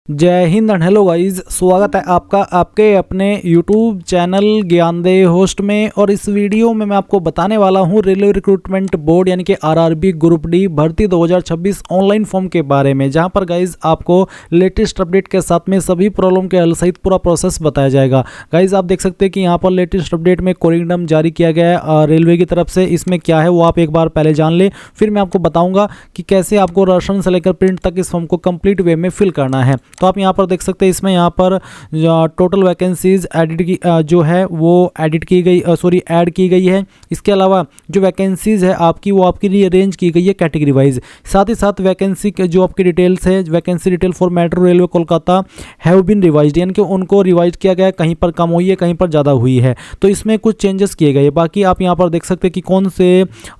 जय Hind and hello guys, स्वागत है आपका आपके अपने YouTube चैनल ज्ञानदेह होस्ट में। और इस वीडियो में मैं आपको बताने वाला हूं रेलवे रिक्रूटमेंट बोर्ड यानी कि आरआरबी ग्रुप डी भर्ती 2026 ऑनलाइन फॉर्म के बारे में, जहां पर गाइस आपको लेटेस्ट अपडेट के साथ में सभी प्रॉब्लम के हल सहित पूरा प्रोसेस बताया जाएगा। गाइस आप देख सकते हैं कि यहां पर लेटेस्ट अपडेट में कोरिंडम जारी किया गया है रेलवे की तरफ से। इसमें क्या है वो आप एक बार पहले जान ले, फिर मैं आपको बताऊँगा कि कैसे आपको राशन से लेकर प्रिंट तक इस फॉर्म को कंप्लीट वे में फिल करना है। तो आप यहाँ पर देख सकते हैं, इसमें यहाँ पर टोटल वैकेंसीज एडिट की जो है वो ऐड की गई है। इसके अलावा जो वैकेंसीज है आपकी वो आपकी रीअरेंज की गई है कैटेगरी वाइज। साथ ही साथ वैकेंसी के जो आपकी डिटेल्स है, vacancy detail for metro railway Kolkata have been revised, यानी कि उनको रिवाइज किया गया है, कहीं पर कम हुई है कहीं पर ज़्यादा हुई है, तो इसमें कुछ चेंजेस किए गए। बाकी आप यहाँ पर देख सकते हैं कि कौन से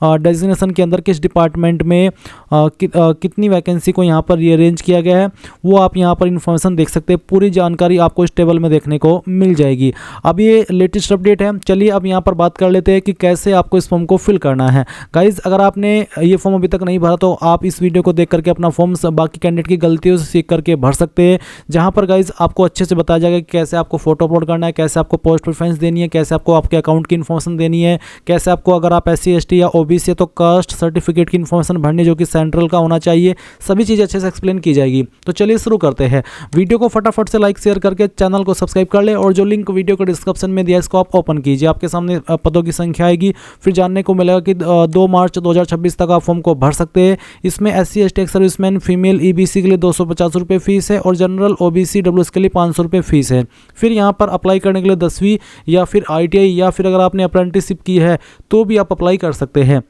डेजिग्नेशन के अंदर किस डिपार्टमेंट में कितनी वैकेंसी को यहाँ पर रीअरेंज किया गया है वो आप यहाँ पर इन्फॉर्मेशन देख सकते हैं। पूरी जानकारी आपको इस टेबल में देखने को मिल जाएगी। अब ये लेटेस्ट अपडेट है। चलिए अब यहाँ पर बात कर लेते हैं कि कैसे आपको इस फॉर्म को फिल करना है। गाइज अगर आपने ये फॉर्म अभी तक नहीं भरा तो आप इस वीडियो को देख करके अपना फॉर्म बाकी कैंडिडेट की गलतियों से सीख करके भर सकते हैं, जहाँ पर गाइज आपको अच्छे से बताया जाएगा कि कैसे आपको फोटो अपलोड करना है, कैसे आपको पोस्ट प्रेफरेंस देनी है, कैसे आपको आपके अकाउंट की इन्फॉर्मेशन देनी है, कैसे आपको अगर आप SC ST या OBC है तो कास्ट सर्टिफिकेट की इन्फॉर्मेशन भरनी जो कि सेंट्रल का होना चाहिए। सभी चीज़ें अच्छे से एक्सप्लेन की जाएगी। तो चलिए शुरू करते हैं। वीडियो को फटाफट से लाइक शेयर करके चैनल को सब्सक्राइब कर ले और जो लिंक वीडियो के डिस्क्रिप्शन में दिया है इसको आप ओपन कीजिए। आपके सामने पदों की संख्या आएगी, फिर जानने को मिलेगा कि 2 मार्च 2026 तक आप फॉर्म को भर सकते हैं। इसमें SC ST ex serviceman female EBC के लिए 250 रुपये फीस है और जनरल OBC WS के लिए 500 रुपये फीस है। फिर यहाँ पर अप्लाई करने के लिए 10वीं या फिर ITI या फिर अगर आपने अप्रेंटिसशिप की है तो भी आप अप्लाई कर सकते हैं।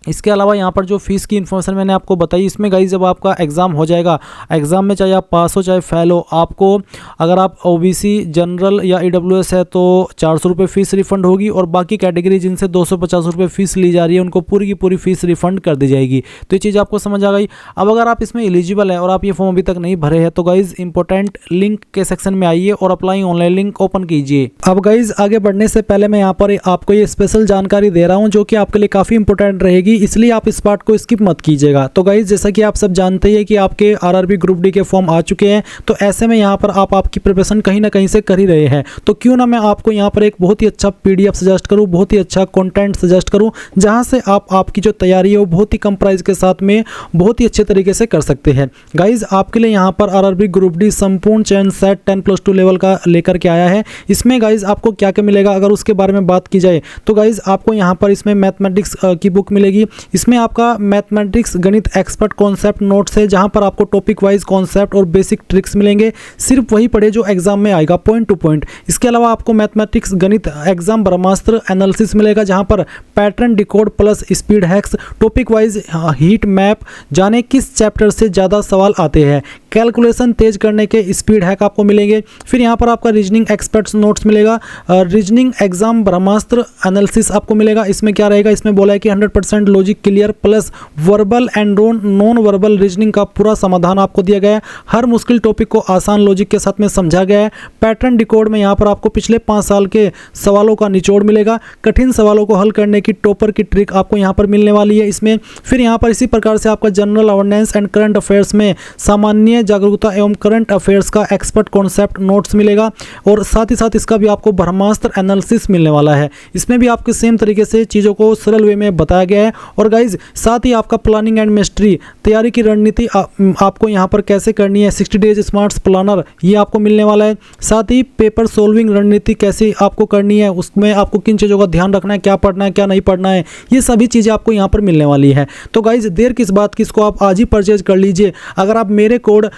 इसके अलावा यहाँ पर जो फीस की इन्फॉर्मेशन मैंने आपको बताई, इसमें गाइस जब आपका एग्ज़ाम हो जाएगा, एग्ज़ाम में चाहे आप पास हो चाहे फेल हो, आपको अगर आप OBC जनरल या EWS है तो 400 रुपये फ़ीस रिफ़ंड होगी और बाकी कैटेगरी जिनसे 250 रुपये फ़ीस ली जा रही है उनको पूरी की पूरी फ़ीस रिफ़ंड कर दी जाएगी। तो ये चीज़ आपको समझ आ गई। अब अगर आप इसमें एलिजिबल है और आप ये फॉर्म अभी तक नहीं भरे हैं तो गाइज़ इंपॉर्टेंट लिंक के सेक्शन में आइए और अप्लाई ऑनलाइन लिंक ओपन कीजिए। अब गाइज़ आगे बढ़ने से पहले मैं यहाँ पर आपको ये स्पेशल जानकारी दे रहा हूँ जो कि आपके लिए काफ़ी इंपॉर्टेंट रहेगी, इसलिए आप इस पार्ट को स्किप मत कीजिएगा। तो गाइस जैसा कि आप सब जानते हैं कि आपके आरआरबी ग्रुप डी के फॉर्म आ चुके हैं, तो ऐसे में यहाँ पर आप आपकी प्रिपरेशन कहीं ना कहीं से कर ही रहे हैं, तो क्यों ना मैं आपको यहाँ पर एक बहुत ही अच्छा PDF सजेस्ट करूँ, बहुत ही अच्छा कंटेंट सजेस्ट करूँ, जहाँ से आप आपकी जो तैयारी है वो बहुत ही कम प्राइस के साथ में बहुत ही अच्छे तरीके से कर सकते हैं। गाइज आपके लिए यहाँ पर आरआरबी ग्रुप डी संपूर्ण चयन सेट 10+2 लेवल का लेकर के आया है। इसमें गाइज आपको क्या क्या मिलेगा अगर उसके बारे में बात की जाए तो गाइज आपको यहाँ पर इसमें मैथमेटिक्स की बुक मिलेगी। इसमें आपका मैथमेटिक्स गणित एक्सपर्ट कॉन्सेप्ट नोट्स है, जहां पर आपको टॉपिक वाइज कॉन्सेप्ट और बेसिक ट्रिक्स मिलेंगे। सिर्फ वही पढ़े जो एग्जाम में आएगा, पॉइंट टू पॉइंट। इसके अलावा आपको मैथमेटिक्स गणित एग्जाम ब्रह्मास्त्र एनालिसिस मिलेगा, जहां पर pattern decode plus speed hacks, topic wise heat map, जाने किस चैप्टर से ज़्यादा सवाल आते हैं, कैलकुलेशन तेज करने के स्पीड हैक आपको मिलेंगे। फिर यहाँ पर आपका रीजनिंग एक्सपर्ट्स नोट्स मिलेगा, रीजनिंग एग्जाम ब्रह्मास्त्र एनालिसिस आपको मिलेगा। इसमें क्या रहेगा, इसमें बोला है कि 100% logic clear plus verbal and non verbal reasoning का पूरा समाधान आपको दिया गया है। हर मुश्किल टॉपिक को आसान लॉजिक के साथ में समझा गया है। पैटर्न डिकोड में यहाँ पर आपको पिछले 5 साल के सवालों का निचोड़ मिलेगा। कठिन सवालों को हल करने की टॉपर की ट्रिक आपको यहाँ पर मिलने वाली है इसमें। फिर यहाँ पर इसी प्रकार से आपका general awareness and current affairs में सामान्य जागरूकता एवं करंट अफेयर्स का एक्सपर्ट कॉन्सेप्ट नोट्स मिलेगा और साथ ही साथ इसका भी आपको ब्रह्मास्त्र एनालिसिस मिलने वाला है। इसमें भी आपके सेम तरीके से चीज़ों को सरल वे में बताया गया है। और गाइज साथ ही आपका प्लानिंग एंड मिस्ट्री तैयारी की रणनीति आपको यहाँ पर कैसे करनी है, 60 डेज स्मार्ट प्लानर ये आपको मिलने वाला है। साथ ही पेपर सोल्विंग रणनीति कैसे आपको करनी है, उसमें आपको किन चीज़ों का ध्यान रखना है, क्या पढ़ना है क्या नहीं पढ़ना है, ये सभी चीज़ें आपको यहाँ पर मिलने वाली है। तो गाइज देर किस बात की, इसको आप आज ही परचेज कर लीजिए। अगर आप मेरे कोड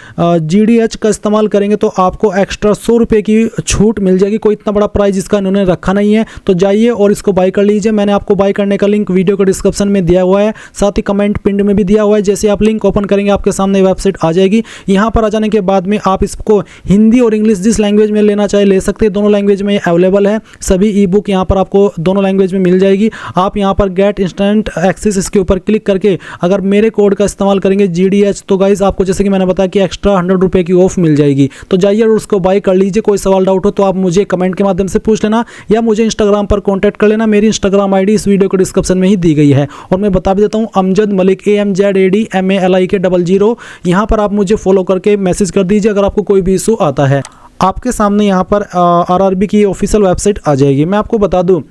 GDH का इस्तेमाल करेंगे तो आपको एक्स्ट्रा 100 रुपये की छूट मिल जाएगी। कोई इतना बड़ा प्राइस इसका इन्होंने रखा नहीं है, तो जाइए और इसको बाय कर लीजिए। मैंने आपको बाय करने का लिंक वीडियो के डिस्क्रिप्शन में दिया हुआ है, साथ ही कमेंट पिंड में भी दिया हुआ है। जैसे आप लिंक ओपन करेंगे आपके सामने वेबसाइट आ जाएगी। यहाँ पर आ जाने के बाद में आप इसको हिंदी और इंग्लिश जिस लैंग्वेज में लेना चाहे ले सकते हैं, दोनों लैंग्वेज में अवेलेबल है। सभी ई-बुक यहाँ पर आपको दोनों लैंग्वेज में मिल जाएगी। आप यहाँ पर गेट इंस्टेंट एक्सेस इसके ऊपर क्लिक करके अगर मेरे कोड का इस्तेमाल करेंगे GDH, तो गाइज आपको जैसे कि मैंने बताया कि एक्स्ट्रा 100 रुपये की ऑफ मिल जाएगी। तो जाइए और उसको बाय कर लीजिए। कोई सवाल डाउट हो तो आप मुझे कमेंट के माध्यम से पूछ लेना या मुझे इंस्टाग्राम पर कॉन्टैक्ट कर लेना। मेरी इंस्टाग्राम आईडी इस वीडियो को डिस्क्रिप्शन में ही दी गई है। और मैं बता भी देता हूँ, अमजद मलिक AMZADMALIK00। यहाँ पर आप मुझे फॉलो करके मैसेज कर दीजिए अगर आपको कोई भी इशू आता है। आपके सामने यहाँ पर RRB की ऑफिशियल वेबसाइट आ जाएगी। मैं आपको बता दूँ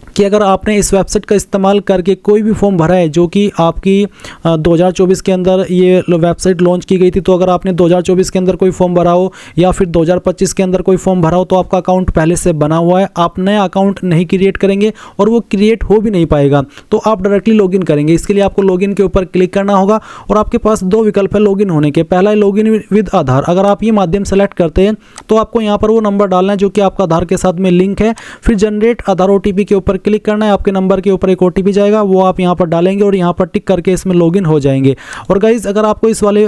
कि अगर आपने इस वेबसाइट का इस्तेमाल करके कोई भी फॉर्म भरा है जो कि आपकी 2024 के अंदर ये वेबसाइट लॉन्च की गई थी, तो अगर आपने 2024 के अंदर कोई फॉर्म भरा हो या फिर 2025 के अंदर कोई फॉर्म भरा हो तो आपका अकाउंट पहले से बना हुआ है, आप नया अकाउंट नहीं क्रिएट करेंगे और वो क्रिएट हो भी नहीं पाएगा। तो आप डायरेक्टली लॉगिन करेंगे। इसके लिए आपको लॉगिन के ऊपर क्लिक करना होगा और आपके पास दो विकल्प है लॉगिन होने के। पहला है लॉगिन विद आधार। अगर आप ये माध्यम सेलेक्ट करते हैं तो आपको यहाँ पर वो नंबर डालना है जो कि आपका आधार के साथ में लिंक है। फिर जनरेट आधार OTP के ऊपर क्लिक करना है। आपके नंबर के ऊपर एक OTP जाएगा, वो आप यहाँ पर डालेंगे और यहाँ पर टिक करके इसमें लॉगिन हो जाएंगे। और गाइज अगर आपको इस वाले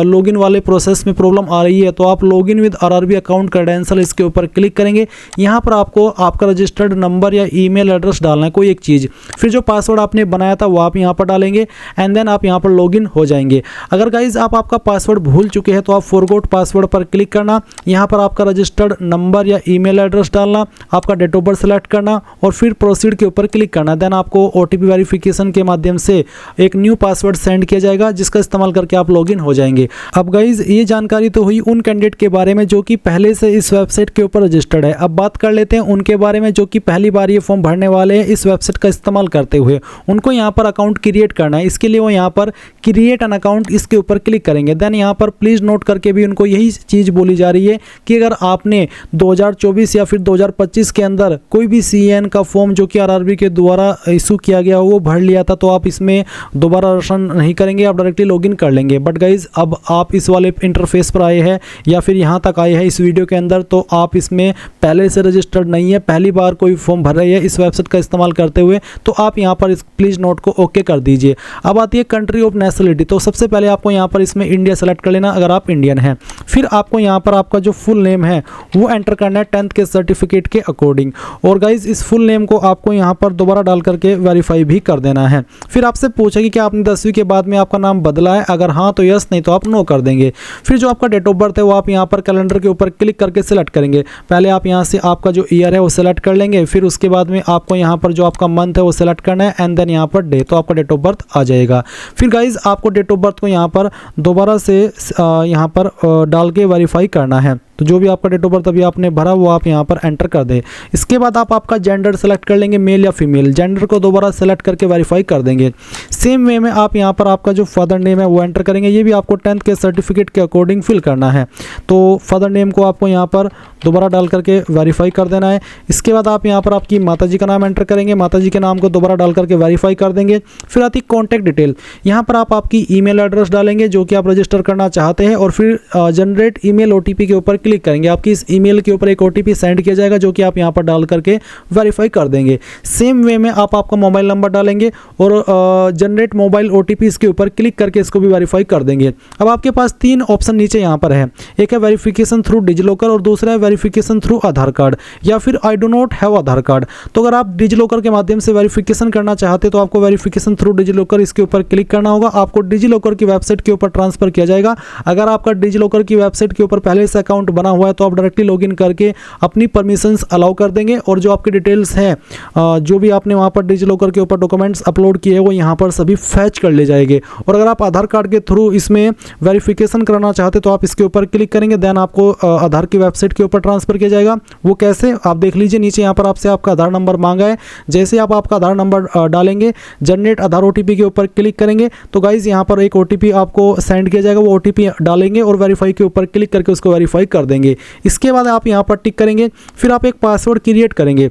लॉगिन वाले प्रोसेस में प्रॉब्लम आ रही है तो आप login with RRB account credential इसके ऊपर क्लिक करेंगे। यहाँ पर आपको आपका रजिस्टर्ड नंबर या ईमेल एड्रेस डालना है, कोई एक चीज़। फिर जो पासवर्ड आपने बनाया था वो आप यहाँ पर डालेंगे एंड देन आप यहाँ पर लॉगिन हो जाएंगे। अगर गाइज आप आपका पासवर्ड भूल चुके हैं तो आप फॉरगॉट पासवर्ड पर क्लिक करना। यहाँ पर आपका रजिस्टर्ड नंबर या ईमेल एड्रेस डालना, आपका डेट ऑफ बर्थ सेलेक्ट करना और फिर प्रोसीड के ऊपर क्लिक करना। देन आपको OTP वेरिफिकेशन के माध्यम से एक न्यू पासवर्ड सेंड किया जाएगा जिसका इस्तेमाल करके आप लॉगिन हो जाएंगे। अब गाइज ये जानकारी तो हुई उन कैंडिडेट के बारे में जो कि पहले से इस वेबसाइट के ऊपर रजिस्टर्ड है। अब बात कर लेते हैं उनके बारे में जो कि पहली बार ये फॉर्म भरने वाले हैं इस वेबसाइट का इस्तेमाल करते हुए। उनको यहाँ पर अकाउंट क्रिएट करना है। इसके लिए वो यहाँ पर क्रिएट एन अकाउंट इसके ऊपर क्लिक करेंगे। देन यहाँ पर प्लीज़ नोट करके भी उनको यही चीज़ बोली जा रही है कि अगर आपने 2024 या फिर 2025 के अंदर कोई भी CAN का फॉर्म जो कि RRB के द्वारा इशू किया गया वो भर लिया था तो आप इसमें दोबारा रजिस्ट्रेशन नहीं करेंगे, आप डायरेक्टली लॉगिन कर लेंगे। बट गाइज अब आप इस वाले इंटरफेस पर आए हैं या फिर यहाँ तक आए हैं इस वीडियो के अंदर तो आप इसमें पहले से रजिस्टर्ड नहीं है, पहली बार कोई फॉर्म भर रहे हैं इस वेबसाइट का इस्तेमाल करते हुए, तो आप यहाँ पर इस प्लीज़ नोट को ओके कर दीजिए। अब आती है कंट्री ऑफ नेशनलिटी। तो सबसे पहले आपको यहाँ पर इसमें इंडिया सेलेक्ट कर लेना अगर आप इंडियन हैं। फिर आपको यहाँ पर आपका जो फुल नेम है वो एंटर करना है 10th के सर्टिफिकेट के अकॉर्डिंग। और गाइज इस फुल नेम को आपको यहाँ पर दोबारा डाल करके वेरीफाई भी कर देना है। फिर आपसे पूछेगी कि आपने 10वीं के बाद में आपका नाम बदला है, अगर हाँ तो यस, नहीं तो आप नो कर देंगे। फिर जो आपका डेट ऑफ बर्थ है वो आप यहाँ पर कैलेंडर के ऊपर क्लिक करके सिलेक्ट करेंगे। पहले आप यहाँ से आपका जो ईयर है वो सिलेक्ट कर लेंगे। फिर उसके बाद में आपको यहाँ पर जो आपका मंथ है वो सिलेक्ट करना है एंड देन यहाँ पर डे, तो आपका डेट ऑफ बर्थ आ जाएगा। फिर गाइज आपको डेट ऑफ बर्थ को यहाँ पर दोबारा से यहाँ पर डाल के वेरीफाई करना है। तो जो भी आपका डेट ऑफ बर्थ अभी आपने भरा वो आप यहाँ पर एंटर कर दें। इसके बाद आप आपका जेंडर सेलेक्ट कर लेंगे, मेल या फीमेल। जेंडर को दोबारा सेलेक्ट करके वेरीफाई कर देंगे। सेम वे में आप यहाँ पर आपका जो फादर नेम है वो एंटर करेंगे। ये भी आपको 10th के सर्टिफिकेट के अकॉर्डिंग फिल करना है। तो फादर नेम को आपको यहाँ पर दोबारा डाल करके वेरीफाई कर देना है। इसके बाद आप यहाँ पर आपकी माताजी का नाम एंटर करेंगे, माताजी के नाम को दोबारा डाल करके वेरीफाई कर देंगे। फिर आती कॉन्टैक्ट डिटेल। यहाँ पर आप आपकी ईमेल एड्रेस डालेंगे जो कि आप रजिस्टर करना चाहते हैं और फिर जनरेट ईमेल OTP के ऊपर क्लिक करेंगे। आपकी इस ईमेल के ऊपर एक OTP सेंड किया जाएगा जो कि आप यहाँ पर डाल करके वेरीफाई कर देंगे। सेम वे में आप आपका मोबाइल नंबर डालेंगे और जनरेट मोबाइल OTP इसके ऊपर क्लिक करके इसको भी वेरीफाई कर देंगे। अब आपके पास 3 ऑप्शन नीचे यहाँ पर है। एक है वेरिफिकेशन थ्रू डिजिलॉकर और दूसरा है वेरिफिकेशन थ्रू आधार कार्ड या फिर I do not have Aadhaar card. तो अगर आप डिजिलॉकर के माध्यम से वेरिफिकेशन करना चाहते तो आपको वेरिफिकेशन थ्रू डिजिलॉकर इसके ऊपर क्लिक करना होगा। आपको डिजिलॉकर की वेबसाइट के ऊपर ट्रांसफर किया जाएगा। अगर आपका डिजिलॉकर की वेबसाइट के ऊपर पहले से अकाउंट बना हुआ है तो आप डायरेक्टली लॉगिन करके अपनी परमिशंस अलाउ कर देंगे और जो आपकी डिटेल्स हैं जो भी आपने वहाँ पर डिजिलॉकर के ऊपर डॉक्यूमेंट्स अपलोड किए वो यहाँ पर सभी फैच कर ले जाएंगे। और अगर आप आधार कार्ड के थ्रू इसमें वेरिफिकेशन कराना चाहते तो आप इसके ऊपर क्लिक करेंगे, देन आपको आधार की वेबसाइट के ऊपर ट्रांसफर किया जाएगा। वो कैसे आप देख लीजिए, नीचे यहाँ पर आपसे आपका आधार नंबर मांगा है। जैसे आप आपका आधार नंबर डालेंगे, जनरेट आधार OTP के ऊपर क्लिक करेंगे तो गाइज यहाँ पर एक OTP आपको सेंड किया जाएगा। वो OTP डालेंगे और वेरीफाई के ऊपर क्लिक करके उसको वेरीफाई कर देंगे। इसके बाद आप यहाँ पर टिक करेंगे। फिर आप एक पासवर्ड क्रिएट करेंगे।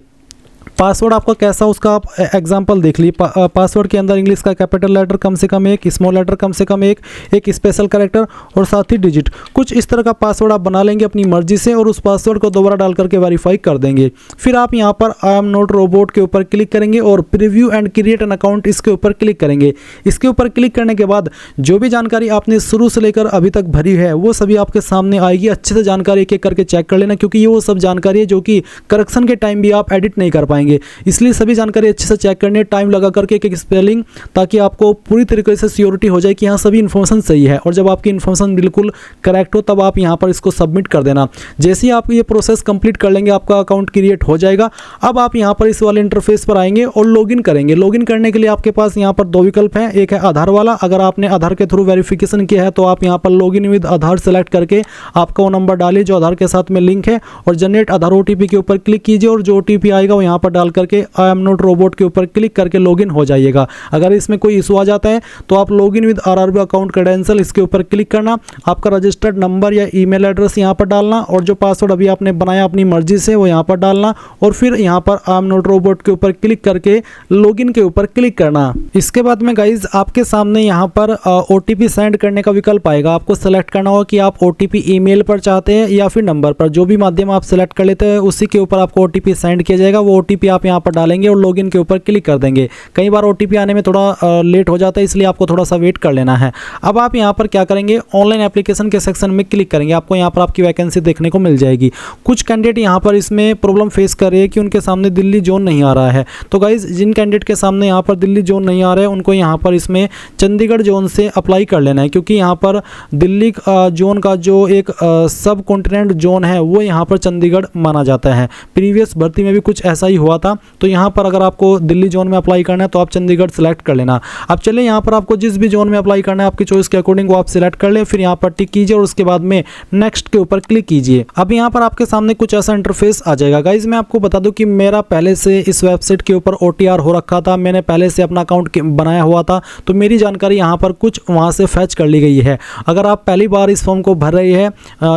पासवर्ड आपका कैसा उसका आप एग्जांपल देख लीजिए। पासवर्ड के अंदर इंग्लिश का कैपिटल लेटर कम से कम एक, स्मॉल लेटर कम से कम एक स्पेशल कैरेक्टर और साथ ही डिजिट, कुछ इस तरह का पासवर्ड आप बना लेंगे अपनी मर्जी से और उस पासवर्ड को दोबारा डाल करके वेरीफाई कर देंगे। फिर आप यहाँ पर आई एम नॉट रोबोट के ऊपर क्लिक करेंगे और preview and create an account इसके ऊपर क्लिक करेंगे। इसके ऊपर क्लिक करने के बाद जो भी जानकारी आपने शुरू से लेकर अभी तक भरी है वो सभी आपके सामने आएगी। अच्छे से जानकारी एक एक करके चेक कर लेना क्योंकि ये वो सब जानकारी है जो कि करेक्शन के टाइम भी आप एडिट नहीं कर पाएंगे। जाएंगे। इसलिए सभी जानकारी अच्छे से चेक करनी है, टाइम लगा करके एक एक स्पेलिंग, ताकि आपको पूरी तरीके से श्योरिटी हो जाए कि यहाँ सभी इन्फॉर्मेशन सही है। और जब आपकी इन्फॉर्मेशन बिल्कुल करेक्ट हो तब आप यहाँ पर इसको सबमिट कर देना। जैसे ही आप ये प्रोसेस कंप्लीट कर लेंगे आपका अकाउंट क्रिएट हो जाएगा। अब आप यहाँ पर इस वाले इंटरफेस पर आएंगे और लॉगिन करेंगे। लॉगिन करने के लिए आपके पास यहाँ पर दो विकल्प हैं, एक है आधार वाला। अगर आपने आधार के थ्रू वेरिफिकेशन किया है तो आप यहाँ पर लॉगिन विद आधार सेलेक्ट करके आपका वो नंबर डालिए जो आधार के साथ में लिंक है, और जनरेट आधार ओटीपी के ऊपर क्लिक कीजिए और जो ओटीपी आएगा वो यहाँ पर डाल करके आई एम नॉट रोबोट के ऊपर क्लिक करके लॉगिन हो जाइएगा। अगर इसमें कोई इशू आ जाता है तो आप login with RRB account credential इसके ऊपर क्लिक करना, आपका रजिस्टर्ड नंबर या ईमेल एड्रेस यहाँ पर डालना, और जो पासवर्ड अभी आपने बनाया अपनी मर्जी से वो यहाँ पर डालना, और फिर यहाँ पर आई एम नॉट रोबोट के ऊपर क्लिक करके लॉगिन के ऊपर क्लिक करना। इसके बाद में गाइज आपके सामने यहाँ पर ओटीपी सेंड करने का विकल्प आएगा। आपको सेलेक्ट करना होगा कि आप ओटीपी ईमेल पर चाहते हैं या फिर नंबर पर, जो भी माध्यम आप सेलेक्ट कर लेते हैं उसी के ऊपर आपको ओटीपी सेंड किया जाएगा। वो ओटीपी आप यहाँ पर डालेंगे और लॉगिन के ऊपर क्लिक कर देंगे। कई बार ओटीपी आने में थोड़ा लेट हो जाता है, इसलिए आपको थोड़ा सा वेट कर लेना है। अब आप यहाँ पर क्या करेंगे, ऑनलाइन एप्लीकेशन के सेक्शन में क्लिक करेंगे। आपको यहाँ पर आपकी वैकेंसी देखने को मिल जाएगी। कुछ कैंडिडेट यहाँ पर इसमें प्रॉब्लम फेस कर रहे हैं कि उनके सामने दिल्ली जोन नहीं आ रहा है। तो गाइज जिन कैंडिडेट के सामने यहाँ पर दिल्ली जोन नहीं आ रहा है उनको यहाँ पर इसमें चंडीगढ़ जोन से अप्लाई कर लेना है, क्योंकि यहाँ पर दिल्ली जोन का जो एक सब कॉन्टिनेंट जोन है वो यहाँ पर चंडीगढ़ माना जाता है। प्रीवियस भर्ती में भी कुछ ऐसा ही हुआ था। तो यहाँ पर अगर आपको दिल्ली जोन में अप्लाई करना है तो आप चंडीगढ़ सेलेक्ट कर लेना। अब चलिए यहाँ पर आपको जिस भी जोन में अप्लाई करना है आपकी चॉइस के अकॉर्डिंग वो आप सिलेक्ट कर ले, फिर यहाँ पर टिक कीजिए और उसके बाद में नेक्स्ट के ऊपर क्लिक कीजिए। अब यहाँ पर आपके सामने कुछ ऐसा इंटरफेस आ जाएगा। गाइज मैं आपको बता दूं कि मेरा पहले से इस वेबसाइट के ऊपर OTR हो रखा था, मैंने पहले से अपना अकाउंट बनाया हुआ था, तो मेरी जानकारी यहाँ पर कुछ वहाँ से फैच कर ली गई है। अगर आप पहली बार इस फॉर्म को भर रही है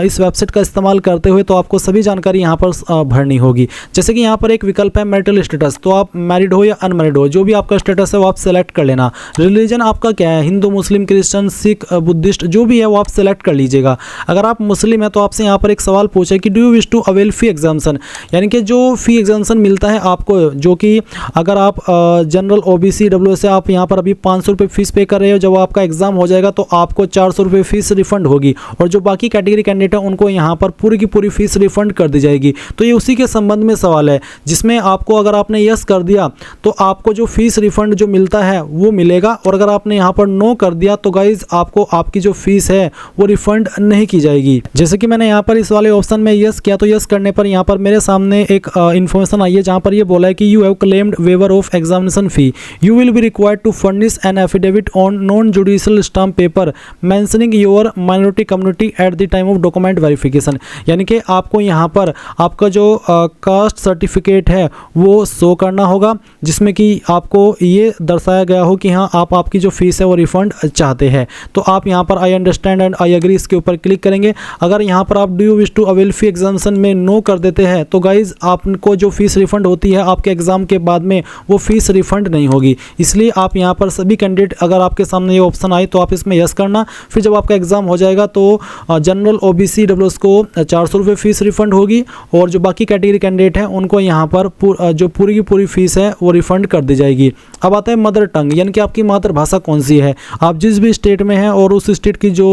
इस वेबसाइट का इस्तेमाल करते हुए तो आपको सभी जानकारी यहाँ पर भरनी होगी। जैसे कि यहाँ पर एक विकल्प है मैरिटल स्टेटस, तो आप मैरिड हो या अनमैरिड हो, जो भी आपका स्टेटस है वो आप सेलेक्ट कर लेना। रिलीजन आपका क्या है, हिंदू, मुस्लिम, क्रिश्चियन, सिख, बुद्धिस्ट, जो भी है वो आप सेलेक्ट कर लीजिएगा। अगर आप मुस्लिम है तो आपसे यहाँ पर एक सवाल पूछे कि do you wish to avail fee exemption, यानी कि जो फी एग्जाम्शन मिलता है आपको, जो कि अगर आप जनरल OBC WS से आप यहाँ पर अभी 500 रुपये फीस पे कर रहे हो, जब आपका एग्जाम हो जाएगा तो आपको 400 रुपये फीस रिफंड होगी, और जो बाकी कैटेगरी कैंडिडेट है उनको यहाँ पर पूरी की पूरी फीस रिफंड कर दी जाएगी। तो ये उसी के संबंध में सवाल है, जिसमें आपको अगर आपने यस कर दिया तो आपको जो फीस रिफंड जो मिलता है वो मिलेगा, और अगर आपने यहाँ पर नो कर दिया तो गाइज आपको आपकी जो फीस है वो रिफंड नहीं की जाएगी। जैसे कि मैंने यहाँ पर इस वाले ऑप्शन में यस किया, तो यस करने पर यहाँ पर मेरे सामने एक इन्फॉर्मेशन आई है जहाँ पर ये बोला है कि you have claimed waiver of examination fee, you will be required to furnish an affidavit on non judicial stamp paper mentioning your minority community at the time of document verification, यानी कि आपको यहाँ पर आपका जो कास्ट सर्टिफिकेट है वो show करना होगा, जिसमें कि आपको ये दर्शाया गया हो कि हाँ आप आपकी जो फीस है वो रिफंड चाहते हैं। तो आप यहाँ पर I understand and I agree इसके ऊपर क्लिक करेंगे। अगर यहाँ पर आप do you wish to avail fee examination में नो कर देते हैं तो गाइज आपको जो फीस रिफंड होती है आपके एग्जाम के बाद में वो फीस रिफंड नहीं होगी। इसलिए आप यहाँ पर सभी कैंडिडेट अगर आपके सामने ये ऑप्शन आए तो आप इसमें यस करना। फिर जब आपका एग्जाम हो जाएगा तो जनरल OBC WS को 400 रुपये फीस रिफंड होगी, और जो बाकी कैटेगरी कैंडिडेट हैं उनको यहाँ पर जो पूरी की पूरी फीस है वो रिफंड कर दी जाएगी। अब आता है मदर टंग, यानी कि आपकी मातृभाषा कौन सी है। आप जिस भी स्टेट में हैं और उस स्टेट की जो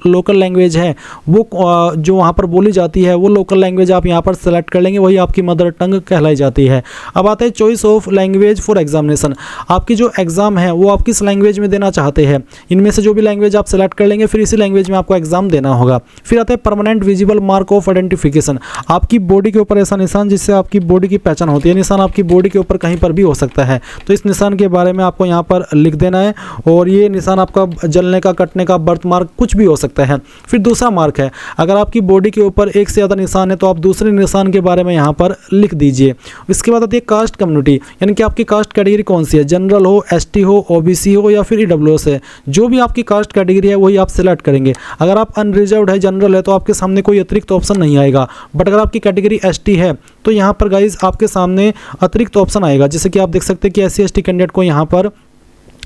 लोकल लैंग्वेज है वो जो वहाँ पर बोली जाती है वो लोकल लैंग्वेज आप यहाँ पर सेलेक्ट कर लेंगे, वही आपकी मदर टंग कहलाई जाती है। अब आता है choice of language for examination, आपकी जो एग्जाम है वो आप किस लैंग्वेज में देना चाहते हैं। इनमें से जो भी लैंग्वेज आप सेलेक्ट कर लेंगे फिर इसी लैंग्वेज में आपको एग्जाम देना होगा। फिर आता है permanent visible mark of identification, आपकी बॉडी के ऊपर ऐसा निशान जिससे आपकी बॉडी की पहचान होती है। निशान आपकी बॉडी के ऊपर कहीं पर भी हो सकता है, तो इस निशान के बारे में आपको यहाँ पर लिख देना है, और ये निशान आपका जलने का, कटने का, बर्थ मार्क कुछ भी हो सकता है। फिर दूसरा मार्क है, अगर आपकी बॉडी के ऊपर एक से ज़्यादा निशान है तो आप दूसरे निशान के बारे में यहाँ पर लिख दीजिए। इसके बाद आती है कास्ट कम्युनिटी, यानी कि आपकी कास्ट कैटेगरी कौन सी है, जनरल हो, ST हो, OBC हो या फिर EWS है। जो भी आपकी कास्ट कैटेगरी है वही आप सिलेक्ट करेंगे। अगर आप अनरिजर्व्ड है, जनरल है, तो आपके सामने कोई अतिरिक्त ऑप्शन नहीं आएगा। बट अगर आपकी कैटेगरी ST है तो यहाँ पर गाइज आपके सामने अतिरिक्त ऑप्शन आएगा, जैसे कि आप देख सकते हैं कि SC ST कैंडिडेट को यहाँ पर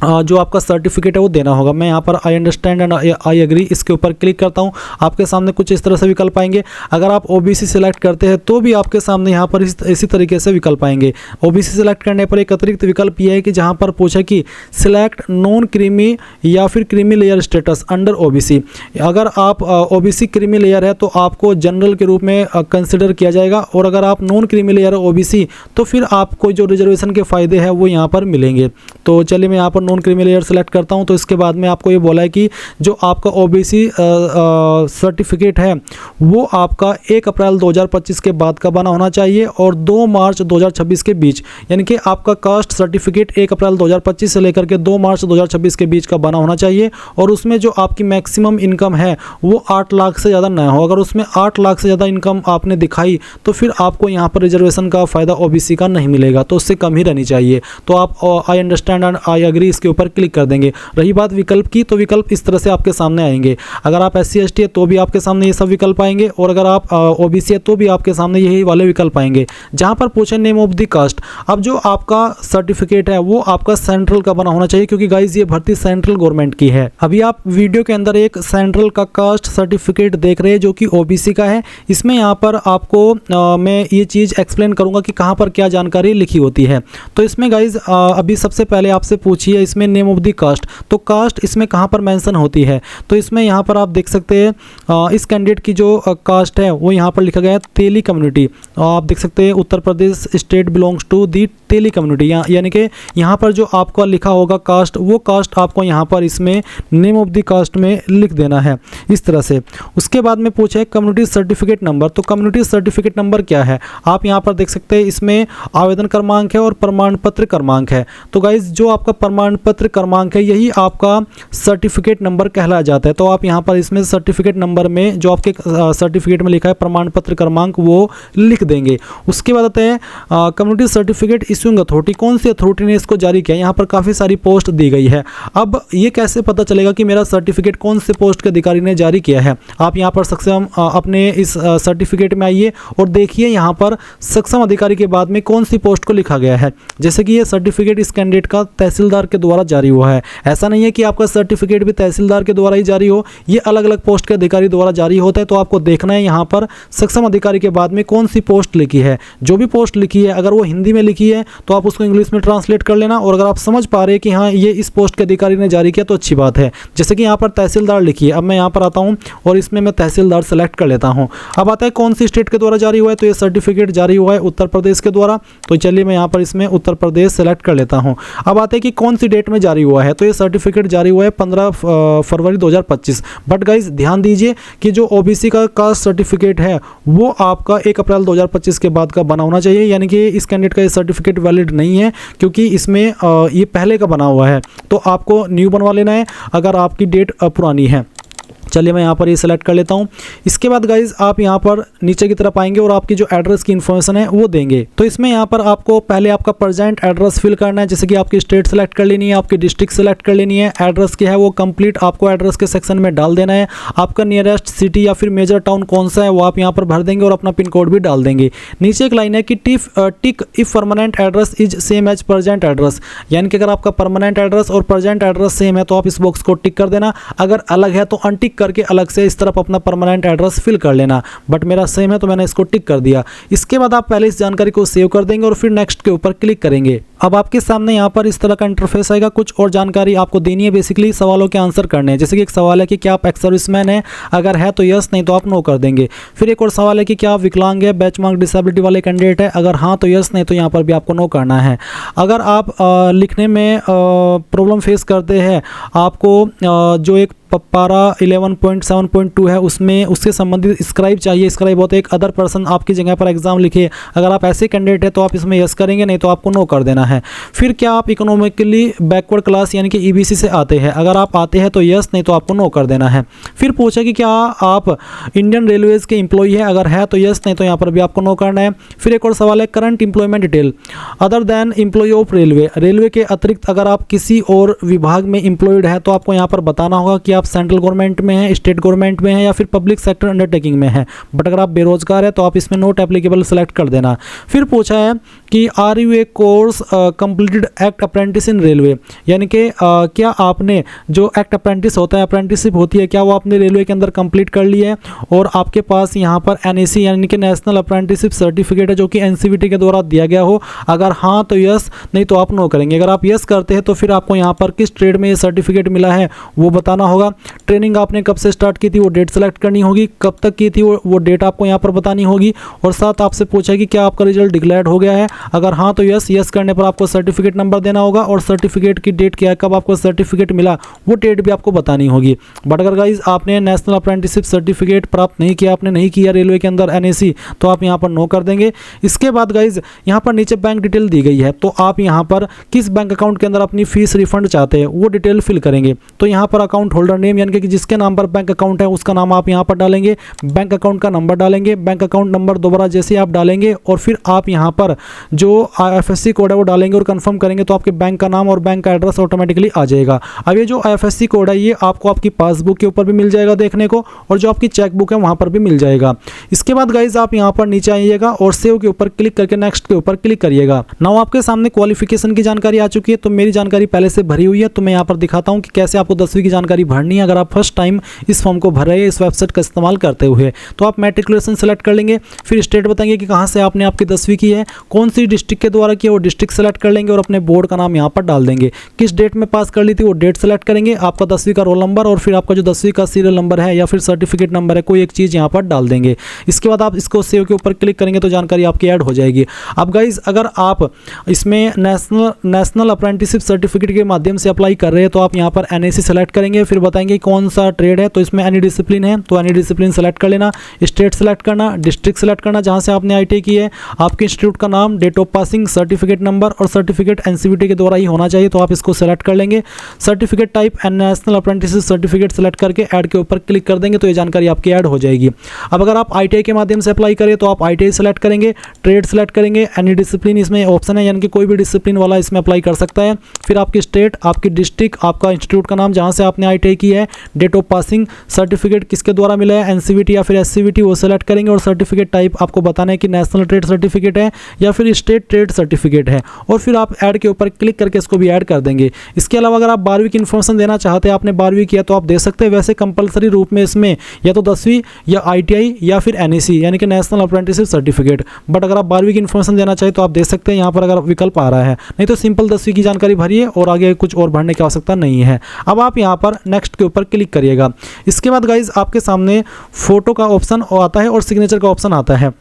जो आपका सर्टिफिकेट है वो देना होगा। मैं यहाँ पर I understand and I agree इसके ऊपर क्लिक करता हूँ। आपके सामने कुछ इस तरह से विकल्प आएंगे। अगर आप ओबीसी सिलेक्ट करते हैं तो भी आपके सामने यहाँ पर इसी तरीके से विकल्प आएंगे। ओबीसी सिलेक्ट करने पर एक अतिरिक्त विकल्प ये है कि जहाँ पर पूछा कि सिलेक्ट नॉन क्रीमी या फिर creamy layer status under OBC. अगर आप ओबीसी क्रीमी लेयर है तो आपको जनरल के रूप में कंसिडर किया जाएगा, और अगर आप नॉन क्रीमी लेयर ओबीसी तो फिर आपको जो रिजर्वेशन के फ़ायदे हैं वो यहाँ पर मिलेंगे। तो चलिए मैं यहाँ पर नॉन क्रीमी लेयर सेलेक्ट करता हूँ। तो इसके बाद में आपको ये बोला है कि जो आपका ओबीसी सर्टिफिकेट है वो आपका 1 अप्रैल 2025 के बाद का बना होना चाहिए और 2 मार्च 2026 के बीच, यानी कि आपका कास्ट सर्टिफिकेट 1 अप्रैल 2025 से लेकर के 2 मार्च 2026 के बीच का बना होना चाहिए, और उसमें जो आपकी मैक्सिमम इनकम है वो 8 लाख से ज़्यादा ना हो। अगर उसमें 8 लाख से ज़्यादा इनकम आपने दिखाई तो फिर आपको यहाँ पर रिजर्वेशन का फ़ायदा ओबीसी का नहीं मिलेगा, तो उससे कम ही रहनी चाहिए। तो आप I understand and I agree इसके ऊपर क्लिक कर देंगे। रही बात विकल्प की, तो विकल्प इस तरह से आपके सामने आएंगे। अगर आप SC ST है तो भी आपके सामने ये सब विकल्प आएंगे, और अगर आप ओबीसी है तो भी आपके सामने यही वाले विकल्प आएंगे। जहां पर पूछे नेम ऑफ द कास्ट, अब जो आपका सर्टिफिकेट है वो आपका सेंट्रल का बना होना चाहिए, क्योंकि गाइज ये भर्ती सेंट्रल गवर्नमेंट की है। अभी आप वीडियो के अंदर एक सेंट्रल का कास्ट सर्टिफिकेट देख रहे हैं जो कि ओबीसी का है। इसमें यहाँ पर आपको मैं ये चीज़ एक्सप्लेन करूँगा कि कहाँ पर क्या जानकारी लिखी होती है। तो इसमें गाइज अभी सबसे पहले आपसे पूछिए इसमें नेम ऑफ द कास्ट, तो कास्ट इसमें कहाँ पर मेंशन होती है। तो इसमें यहाँ पर आप देख सकते हैं इस कैंडिडेट की जो कास्ट है वो यहाँ पर लिखा गया है तेली कम्युनिटी। आप देख सकते हैं Uttar Pradesh state belongs to the Teli community, यानी कि यहाँ पर जो आपका लिखा होगा कास्ट वो कास्ट आपको यहाँ पर इसमें नेम ऑफ द कास्ट में लिख देना है इस तरह से। उसके बाद में पूछा है कम्युनिटी सर्टिफिकेट नंबर, तो कम्युनिटी सर्टिफिकेट नंबर क्या है आप यहाँ पर देख सकते हैं। इसमें आवेदन क्रमांक है और प्रमाण पत्र क्रमांक है। तो गाइज जो आपका प्रमाण पत्र क्रमांक है यही आपका सर्टिफिकेट नंबर कहलाया जाता है। तो आप यहाँ पर इसमें सर्टिफिकेट नंबर में जो आपके सर्टिफिकेट में लिखा है प्रमाण पत्र क्रमांक वो लिख देंगे। उसके बाद आते हैं कम्युनिटी सर्टिफिकेट इशूइंग अथॉरिटी, कौन सी अथॉरिटी ने इसको जारी किया। यहाँ पर काफ़ी सारी पोस्ट दी गई है। अब ये कैसे पता चलेगा कि मेरा सर्टिफिकेट कौन से पोस्ट के अधिकारी ने जारी किया है। आप यहाँ पर सक्षम अपने इस सर्टिफिकेट में आइए और देखिए यहाँ पर सक्षम अधिकारी के बाद में कौन सी पोस्ट को लिखा गया है। जैसे कि ये सर्टिफिकेट इस कैंडिडेट का तहसीलदार के द्वारा जारी हुआ है। ऐसा नहीं है कि आपका सर्टिफिकेट भी तहसीलदार के द्वारा ही जारी हो, ये अलग अलग पोस्ट के अधिकारी द्वारा जारी होता है। तो आपको देखना है यहाँ पर सक्षम अधिकारी के बाद में कौन सी पोस्ट लिखी है। जो भी पोस्ट लिखी है अगर वो हिंदी में लिखी है तो आप उसको इंग्लिश में ट्रांसलेट कर लेना, और अगर आप समझ पा रहे हैं कि हाँ ये इस पोस्ट के अधिकारी ने जारी किया तो अच्छी बात है। जैसे कि यहाँ पर तहसीलदार लिखी है, अब मैं यहाँ पर आता हूँ और इसमें मैं तहसीलदार सेलेक्ट कर लेता हूँ। अब आता है कौन सी स्टेट के द्वारा जारी हुआ है, तो ये सर्टिफिकेट जारी हुआ है उत्तर प्रदेश के द्वारा। तो चलिए मैं यहाँ पर इसमें उत्तर प्रदेश सेलेक्ट कर लेता हूँ। अब आते हैं कि कौन सी डेट में जारी हुआ है, तो ये सर्टिफिकेट जारी हुआ है 15 फरवरी 2025। बट गाइज ध्यान दीजिए कि जो ओबीसी का कास्ट सर्टिफिकेट है वो आपका 1 अप्रैल 2025 के बाद का बना होना चाहिए, यानी कि इस कैंडिडेट का ये सर्टिफिकेट वैलिड नहीं है क्योंकि इसमें ये पहले का बना हुआ है। तो आपको न्यू बनवा लेना है अगर आपकी डेट पुरानी है। चलिए मैं यहाँ पर ये सेलेक्ट कर लेता हूँ। इसके बाद गाइज आप यहाँ पर नीचे की तरफ आएंगे और आपकी जो एड्रेस की इन्फॉर्मेशन है वो देंगे। तो इसमें यहाँ पर आपको पहले आपका प्रेजेंट एड्रेस फिल करना है, जैसे कि आपकी स्टेट सेलेक्ट कर लेनी है, आपकी डिस्ट्रिक्ट सेलेक्ट कर लेनी है। एड्रेस क्या है वो कंप्लीट आपको एड्रेस के सेक्शन में डाल देना है। आपका नियरेस्ट सिटी या फिर मेजर टाउन कौन सा है वो आप यहाँ पर भर देंगे और अपना पिन कोड भी डाल देंगे। नीचे एक लाइन है कि tick if permanent address is same as present address, यानी कि अगर आपका परमानेंट एड्रेस और प्रेजेंट एड्रेस सेम है तो आप इस बॉक्स को टिक कर देना। अगर अलग है तो अनटिक करके अलग से इस तरफ अपना परमानेंट एड्रेस फिल कर लेना। बट मेरा सेम है तो मैंने इसको टिक कर दिया। इसके बाद आप पहले इस जानकारी को सेव कर देंगे और फिर नेक्स्ट के ऊपर क्लिक करेंगे। अब आपके सामने यहाँ पर इस तरह का इंटरफेस आएगा। कुछ और जानकारी आपको देनी है, बेसिकली सवालों के आंसर करने हैं। जैसे कि एक सवाल है कि क्या आप एक्स सर्विसमैन है, अगर है तो यस, नहीं तो आप नो कर देंगे। फिर एक और सवाल है कि क्या आप विकलांग है, बैचमार्क डिसेबिलिटी वाले कैंडिडेट है, अगर हाँ तो यस, नहीं तो यहाँ पर भी आपको नो करना है। अगर आप लिखने में प्रॉब्लम फेस करते हैं, आपको जो एक पारा 11.7.2 है उसमें उससे संबंधित स्क्राइब चाहिए। स्क्राइब होता है एक अदर पर्सन आपकी जगह पर एग्जाम लिखे। अगर आप ऐसे कैंडिडेट है तो आप इसमें यस करेंगे, नहीं तो आपको नो कर देना है। फिर क्या आप इकोनॉमिकली बैकवर्ड क्लास यानी कि ईबीसी से आते हैं, अगर आप आते हैं तो यस, नहीं तो आपको नो कर देना है। फिर पूछा कि क्या आप इंडियन रेलवेज के एम्प्लॉई है, अगर है तो यस, नहीं तो यहाँ पर भी आपको नो करना है। फिर एक और सवाल है current employment detail other than employ of railway, railway के अतिरिक्त अगर आप किसी और विभाग में एम्प्लॉयड है तो आपको यहाँ पर बताना होगा कि आप सेंट्रल गवर्नमेंट में है, स्टेट गवर्नमेंट में है या फिर पब्लिक सेक्टर अंडरटेकिंग में है। बट अगर आप बेरोजगार है तो आप इसमें नोट एप्लीकेबल सेलेक्ट कर देना। फिर पूछा है कि are you a course completed act apprentice in railway, यानी कि क्या आपने जो एक्ट अप्रेंटिस होता है, अप्रेंटिसशिप होती है, क्या वो आपने रेलवे के अंदर कंप्लीट कर ली है और आपके पास यहाँ पर एनएसी यानी कि नेशनल अप्रेंटिसशिप सर्टिफिकेट है जो कि एनसीवीटी के द्वारा दिया गया हो। अगर हाँ तो यस, नहीं तो आप नो करेंगे। अगर आप यस करते हैं तो फिर आपको यहाँ पर किस ट्रेड में ये सर्टिफिकेट मिला है वो बताना होगा। ट्रेनिंग आपने कब से स्टार्ट की थी वो डेट सेलेक्ट करनी होगी, कब तक की थी वो डेट आपको यहाँ पर बतानी होगी। और साथ आपसे पूछा कि क्या आपका रिजल्ट डिक्लेयर्ड हो गया है, अगर हाँ तो यस करने पर आपको सर्टिफिकेट नंबर देना होगा और सर्टिफिकेट की डेट क्या है, कब आपको सर्टिफिकेट मिला वो डेट भी आपको बतानी होगी। बट अगर गाइज आपने नेशनल अप्रेंटिसशिप सर्टिफिकेट प्राप्त नहीं किया, आपने नहीं किया रेलवे के अंदर एनएसी, तो आप यहाँ पर नो कर देंगे। इसके बाद गाइज यहाँ पर नीचे बैंक डिटेल दी गई है, तो आप यहाँ पर किस बैंक अकाउंट के अंदर अपनी फीस रिफंड चाहते हैं वो डिटेल फिल करेंगे। तो यहाँ पर अकाउंट होल्डर नेम यानी कि जिसके नाम पर बैंक अकाउंट है उसका नाम आप यहाँ पर डालेंगे, बैंक अकाउंट का नंबर डालेंगे, बैंक अकाउंट नंबर दोबारा जैसे आप डालेंगे और फिर आप यहाँ पर जो IFSC कोड है वो डालेंगे और कंफर्म करेंगे तो आपके बैंक का नाम और बैंक का एड्रेस ऑटोमेटिकली आ जाएगा। अब ये जो IFSC कोड है ये आपको आपकी पासबुक के ऊपर भी मिल जाएगा देखने को, और जो आपकी चेकबुक है वहाँ पर भी मिल जाएगा। इसके बाद गाइज आप यहाँ पर नीचे आइएगा और सेव के ऊपर क्लिक करके नेक्स्ट के ऊपर क्लिक करिएगा। नाउ आपके सामने क्वालिफिकेशन की जानकारी आ चुकी है, तो मेरी जानकारी पहले से भरी हुई है, तो मैं यहाँ पर दिखाता हूँ कि कैसे आपको 10वीं की जानकारी भरनी है। अगर आप फर्स्ट टाइम इस फॉर्म को भर रहे हैं इस वेबसाइट का इस्तेमाल करते हुए, तो आप मैट्रिकुलेशन सेलेक्ट कर लेंगे, फिर स्टेट बताएंगे कि कहाँ से आपने आपकी 10वीं की है, कौन सी डिस्ट्रिक्ट के द्वारा की है वो डिस्ट्रिक्ट सेलेक्ट कर लेंगे और अपने बोर्ड का नाम यहाँ पर डाल देंगे। किस डेट में पास कर ली थी वो डेट सेलेक्ट करेंगे, आपका 10वीं का रोल नंबर और फिर आपका जो 10वीं का सीरियल नंबर है या फिर सर्टिफिकेट नंबर है कोई एक चीज़ यहाँ पर डाल देंगे। इसके बाद आप इसको सेव के ऊपर क्लिक करेंगे तो जानकारी आपकी ऐड हो जाएगी। अब गाइज अगर आप इसमें नेशनल अप्रेंटिसशिप सर्टिफिकेट के माध्यम से अप्लाई कर रहे हैं तो आप यहाँ पर एनएसी सेलेक्ट करेंगे, फिर बताएंगे कौन सा ट्रेड है, तो इसमें एनी डिसिप्लिन है तो एनी डिसिप्लिन सेलेक्ट कर लेना, स्टेट सेलेक्ट करना, डिस्ट्रिक्ट सेलेक्ट करना जहाँ से आपने ITI की है, आपके इंस्टीट्यूट का नाम, date of passing, certificate number और सर्टिफिकेट एनसीवीटी के द्वारा ही होना चाहिए तो आप इसको सेलेक्ट कर लेंगे। Certificate type and national apprenticeship certificate select करके ऐड के ऊपर क्लिक कर देंगे तो ये जानकारी आपकी ऐड हो जाएगी। अब अगर आप ITI के माध्यम से अप्लाई करें तो आप ITI सेलेक्ट करेंगे, ट्रेड सेलेक्ट करेंगे, एनी डिसिप्लिन इसमें ऑप्शन है यानी कि कोई भी डिसिप्लिन वाला इसमें अप्लाई कर सकता है, फिर आपकी स्टेट, आपकी डिस्ट्रिक्ट, आपका इंस्टीट्यूट का नाम जहाँ से आपने ITI की है, डेट ऑफ पासिंग, सर्टिफिकेट किसके द्वारा मिला है, एनसीवीटी या फिर SCVT वो सेलेक्ट करेंगे और सर्टिफिकेट टाइप आपको बताना है कि नेशनल ट्रेड सर्टिफिकेट है या फिर स्टेट ट्रेड सर्टिफिकेट है और फिर आप ऐड के ऊपर क्लिक करके इसको भी ऐड कर देंगे। इसके अलावा अगर आप 12वीं की इन्फॉर्मेशन देना चाहते हैं, आपने 12वीं किया तो आप दे सकते हैं, वैसे कंपलसरी रूप में इसमें या तो 10वीं या ITI या फिर NEC यानी कि नेशनल अप्रेंटिसशिप सर्टिफिकेट, बट अगर आप 12वीं की इन्फॉर्मेशन देना चाहें तो आप दे सकते हैं यहाँ पर अगर विकल्प आ रहा है, नहीं तो सिंपल 10वीं की जानकारी भरिए और आगे कुछ और भरने की आवश्यकता नहीं है। अब आप यहाँ पर नेक्स्ट के ऊपर क्लिक करिएगा। इसके बाद गाइज आपके सामने फोटो का ऑप्शन आता है और सिग्नेचर का ऑप्शन आता है।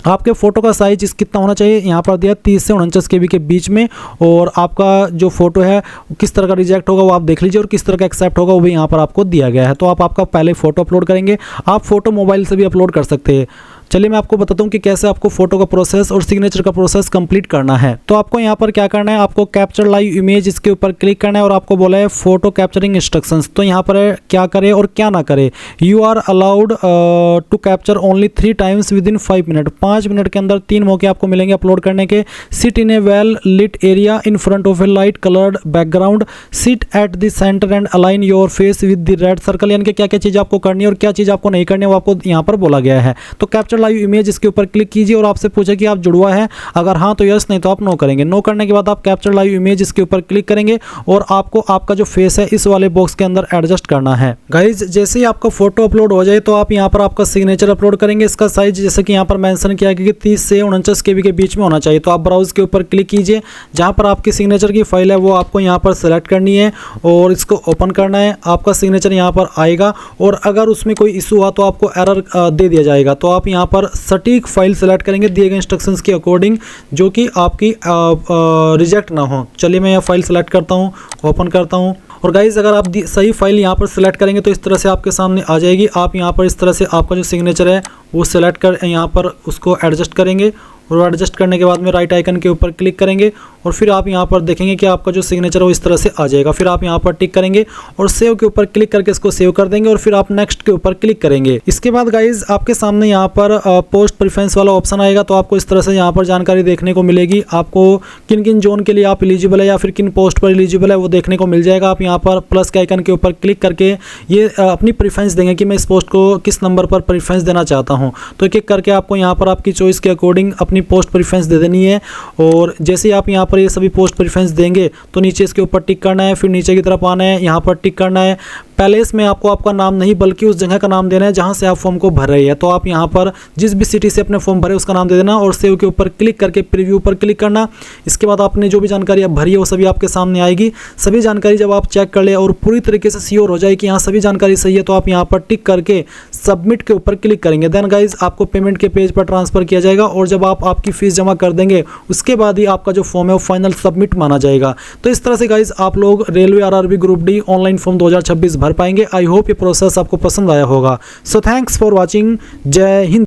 आपके फ़ोटो का साइज कितना होना चाहिए यहाँ पर दिया 30 से 49 KB के बीच में, और आपका जो फोटो है किस तरह का रिजेक्ट होगा वो आप देख लीजिए और किस तरह का एक्सेप्ट होगा वो भी यहाँ पर आपको दिया गया है। तो आप आपका पहले फ़ोटो अपलोड करेंगे, आप फ़ोटो मोबाइल से भी अपलोड कर सकते हैं। चलिए मैं आपको बताता हूँ कि कैसे आपको फोटो का प्रोसेस और सिग्नेचर का प्रोसेस कंप्लीट करना है। तो आपको यहाँ पर क्या करना है, आपको कैप्चर लाइव इमेज इसके ऊपर क्लिक करना है और आपको बोला है फोटो कैप्चरिंग इंस्ट्रक्शंस। तो यहाँ पर क्या करें और क्या ना करें। You are allowed to capture only 3 times within 5 minute. 5 minute के अंदर 3 मौके आपको मिलेंगे अपलोड करने के। Sit in a well lit area in front of a light coloured background. Sit at the centre and align your face with the red circle. यानी कि क्या क्या चीज़ आपको करनी है और क्या चीज़ आपको नहीं करनी है वो आपको यहाँ पर बोला गया है। तो कैप्चर लाइव इमेज इसके ऊपर क्लिक कीजिए और आपसे पूछे कि आप जुड़वा है, अगर हाँ तो यस, नहीं तो आप नो करेंगे। नो करने के बाद आप कैप्चर लाइव इमेज इसके ऊपर क्लिक करेंगे और आपको आपका जो फेस है इस वाले बॉक्स के अंदर एडजस्ट करना है। गाइज जैसे ही आपका फोटो अपलोड हो जाए तो आप यहाँ पर आपका सिग्नेचर अपलोड करेंगे। इसका साइज जैसे कि यहाँ पर मेंशन किया गया कि 30 से 49 KB के बीच में होना चाहिए। तो आप ब्राउज के ऊपर क्लिक कीजिए, जहाँ पर आपकी सिग्नेचर की फाइल है वो आपको यहाँ पर सेलेक्ट करनी है और इसको ओपन करना है। आपका सिग्नेचर यहाँ पर आएगा और अगर उसमें कोई इशू हुआ तो आपको एरर दे दिया जाएगा। तो आप यहाँ पर सटीक फाइल सेलेक्ट करेंगे दिए गए इंस्ट्रक्शंस के अकॉर्डिंग, जो कि आपकी रिजेक्ट ना हो। चलिए मैं यह फाइल सेलेक्ट करता हूँ, ओपन करता हूँ। और गाइज अगर आप सही फाइल यहाँ पर सेलेक्ट करेंगे तो इस तरह से आपके सामने आ जाएगी। आप यहाँ पर इस तरह से आपका जो सिग्नेचर है वो सेलेक्ट कर यहाँ पर उसको एडजस्ट करेंगे और एडजस्ट करने के बाद में राइट आइकन के ऊपर क्लिक करेंगे और फिर आप यहाँ पर देखेंगे कि आपका जो सिग्नेचर है वो इस तरह से आ जाएगा। फिर आप यहाँ पर टिक करेंगे और सेव के ऊपर क्लिक करके इसको सेव कर देंगे और फिर आप नेक्स्ट के ऊपर क्लिक करेंगे। इसके बाद गाइज आपके सामने यहाँ पर पोस्ट प्रेफरेंस वाला ऑप्शन आएगा। तो आपको इस तरह से यहाँ पर जानकारी देखने को मिलेगी। आपको किन किन जोन के लिए आप एलिजिबल है या फिर किन पोस्ट पर एलिजिबल है वो देखने को मिल जाएगा। आप यहाँ पर प्लस के आइकन के ऊपर क्लिक करके ये अपनी प्रेफरेंस देंगे कि मैं इस पोस्ट को किस नंबर पर प्रेफरेंस देना चाहता हूँ। तो एक एक करके आपको यहाँ पर आपकी चॉइस के अकॉर्डिंग अपनी पोस्ट प्रेफरेंस दे देनी है। और जैसे ही आप यहाँ पर ये सभी पोस्ट प्रेफरेंस देंगे तो नीचे इसके ऊपर टिक करना है, फिर नीचे की तरफ आना है, यहाँ पर टिक करना है। पहले इसमें आपको आपका नाम नहीं बल्कि उस जगह का नाम देना है जहाँ से आप फॉर्म को भर रहे हैं। तो आप यहाँ पर जिस भी सिटी से अपने फॉर्म भरे उसका नाम दे देना और सेव के ऊपर क्लिक करके प्रीव्यू पर क्लिक करना। इसके बाद आपने जो भी जानकारी आप भरी है वो सभी आपके सामने आएगी। सभी जानकारी जब आप चेक कर ले और पूरी तरीके से श्योर हो जाए कि यहाँ सभी जानकारी सही है तो आप यहाँ पर टिक करके सबमिट के ऊपर क्लिक करेंगे। देन गाइज आपको पेमेंट के पेज पर ट्रांसफर किया जाएगा और जब आप आपकी फीस जमा कर देंगे उसके बाद ही आपका जो फॉर्म है वो फाइनल सबमिट माना जाएगा। तो इस तरह से गाइज आप लोग railway RRB group D online form 2026 भर पाएंगे। आई होप ये प्रोसेस आपको पसंद आया होगा। So thanks for watching. जय हिंद।